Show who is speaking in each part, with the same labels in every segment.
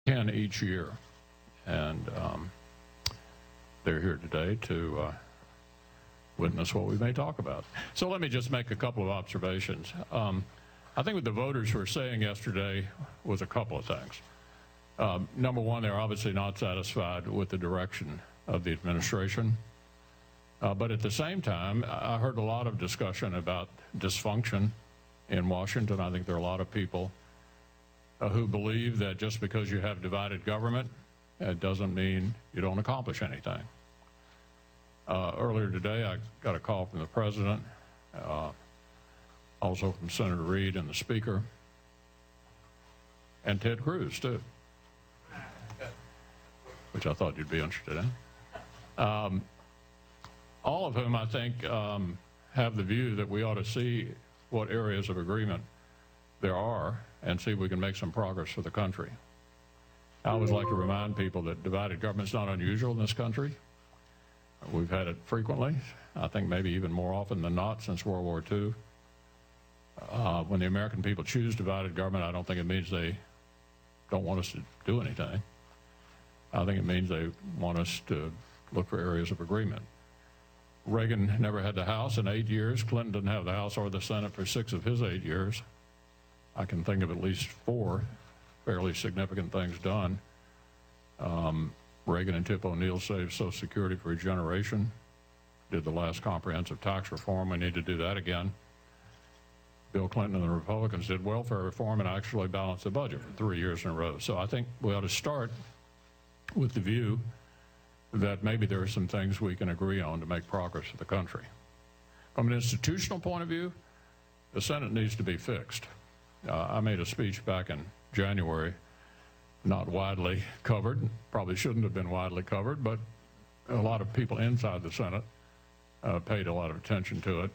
Speaker 1: 10 each year. And they're here today to witness what we may talk about. So let me just make a couple of observations. I think what the voters were saying yesterday was a couple of things. Number one, they're obviously not satisfied with the direction of the administration. But at the same time, I heard a lot of discussion about dysfunction in Washington. I think there are a lot of people who believe that just because you have divided government, it doesn't mean you don't accomplish anything. Earlier today, I got a call from the president, also from Senator Reid and the Speaker, and Ted Cruz, too, which I thought you'd be interested in. All of whom, I think, have the view that we ought to see what areas of agreement there are and see if we can make some progress for the country. I always like to remind people that divided government is not unusual in this country. We've had it frequently, I think maybe even more often than not since World War II. When the American people choose divided government, I don't think it means they don't want us to do anything. I think it means they want us to look for areas of agreement. Reagan never had the House in 8 years. Clinton didn't have the House or the Senate for 6 of his 8 years. I can think of at least 4 fairly significant things done. Reagan and Tip O'Neill saved Social Security for a generation, did the last comprehensive tax reform. We need to do that again. Bill Clinton and the Republicans did welfare reform and actually balanced the budget for 3 years in a row. So I think we ought to start with the view that maybe there are some things we can agree on to make progress for the country. From an institutional point of view, the Senate needs to be fixed. I made a speech back in January, not widely covered, probably shouldn't have been widely covered, but a lot of people inside the Senate paid a lot of attention to it.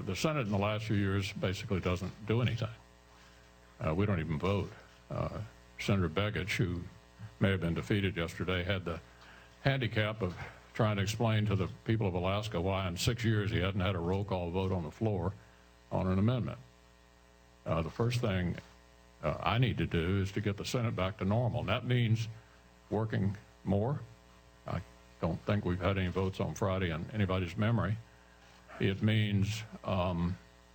Speaker 1: The Senate in the last few years basically doesn't do anything. We don't even vote. Senator Begich, who may have been defeated yesterday, had the handicap of trying to explain to the people of Alaska why in 6 years he hadn't had a roll call vote on the floor on an amendment. The first thing I need to do is to get the Senate back to normal, and that means working more. I don't think we've had any votes on Friday in anybody's memory. It means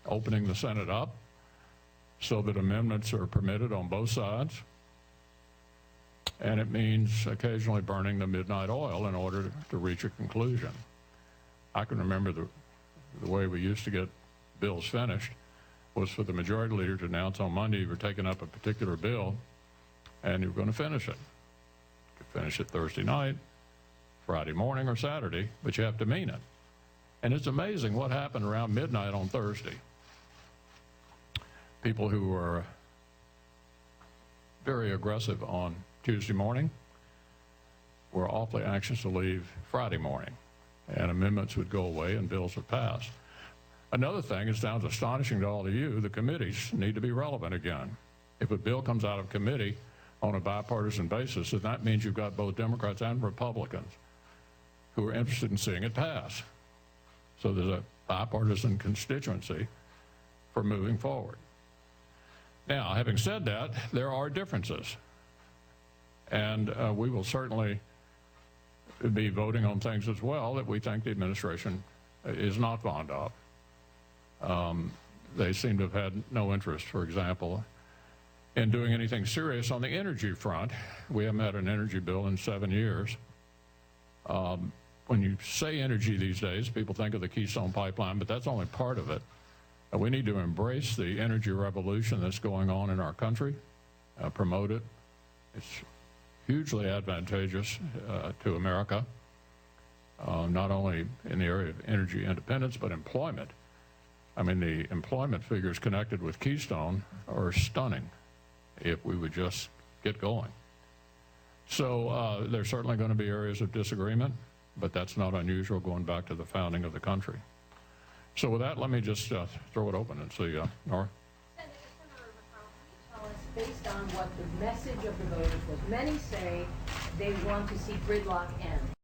Speaker 1: opening the Senate up so that amendments are permitted on both sides. And it means occasionally burning the midnight oil in order to reach a conclusion. I can remember the way we used to get bills finished was for the majority leader to announce on Monday you were taking up a particular bill and you were going to finish it. You could finish it Thursday night, Friday morning, or Saturday, but you have to mean it. And it's amazing what happened around midnight on Thursday. People who were very aggressive on Tuesday morning were awfully anxious to leave Friday morning, and amendments would go away and bills would pass. Another thing, it sounds astonishing to all of you, the committees need to be relevant again. If a bill comes out of committee on a bipartisan basis, then that means you've got both Democrats and Republicans who are interested in seeing it pass. So there's a bipartisan constituency for moving forward. Now, having said that, there are differences. And we will certainly be voting on things as well that we think the administration is not fond of. They seem to have had no interest, for example, in doing anything serious on the energy front. We haven't had an energy bill in 7 years. When you say energy these days, people think of the Keystone Pipeline, but that's only part of it. We need to embrace the energy revolution that's going on in our country, promote it. It's hugely advantageous to America, not only in the area of energy independence, but employment. I mean, the employment figures connected with Keystone are stunning if we would just get going. So there's certainly going to be areas of disagreement, but that's not unusual going back to the founding of the country. So with that, let me just throw it open and see, Nora.
Speaker 2: Senator McConnell, can you tell us, based on what the message of the voters was, many say they want to see gridlock end.